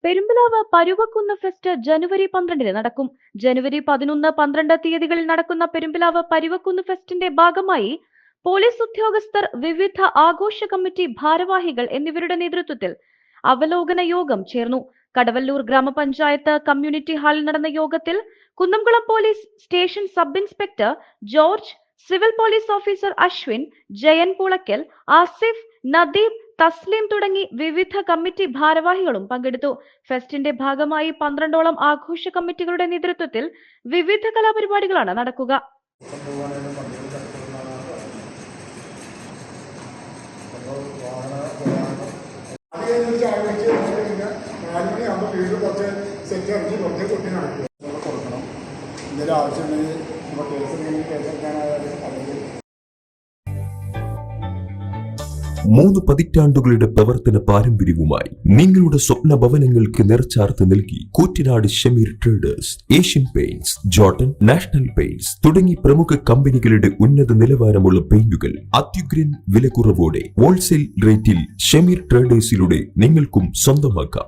Perumbalavu Paruvakkunnu fest ജനുവരി 12 നടക്കും. ജനുവരി 11, 12 തീയതികളിൽ നടക്കുന്ന പെരുമ്പലാവ് പരുവക്കുന്ന് ഫെസ്റ്റിന്റെ ഭാഗമായി പോലീസ് ഉദ്യോഗസ്ഥർ, വിവിധ ആഘോഷ കമ്മിറ്റി ഭാരവാഹികൾ എന്നിവരുടെ നേതൃത്വത്തിൽ അവലോകന യോഗം ചേർന്നു. കടവല്ലൂർ ഗ്രാമപഞ്ചായത്ത് കമ്മ്യൂണിറ്റി ഹാളിൽ നടന്ന യോഗത്തിൽ Kunnamkulam police station sub inspector George, civil police officer Ashwin, Jayan Poolakkal, Asif, Nadeeb, Thasleem തുടങ്ങി വിവിധ കമ്മിറ്റി ഭാരവാഹികളും പങ്കെടുത്തു. ഫെസ്റ്റിന്റെ ഭാഗമായി 12ഓളം ആഘോഷ കമ്മിറ്റികളുടെ നേതൃത്വത്തിൽ വിവിധ കലാപരിപാടികളാണ് നടക്കുക. മൂന്ന് പതിറ്റാണ്ടുകളുടെ പ്രവർത്തന പാരമ്പര്യവുമായി നിങ്ങളുടെ സ്വപ്ന ഭവനങ്ങൾക്ക് നിറച്ചാർത്ത് നൽകി Koottanad Shameer traders, Asian paints, Jordan, national paints തുടങ്ങി പ്രമുഖ കമ്പനികളുടെ ഉന്നത നിലവാരമുള്ള പെയിന്റുകൾ അത്യുഗ്രൻ വിലക്കുറവോടെ ഹോൾസെയിൽ റേറ്റിൽ ഷമീർ ട്രേഡേഴ്സിലൂടെ നിങ്ങൾക്കും സ്വന്തമാക്കാം.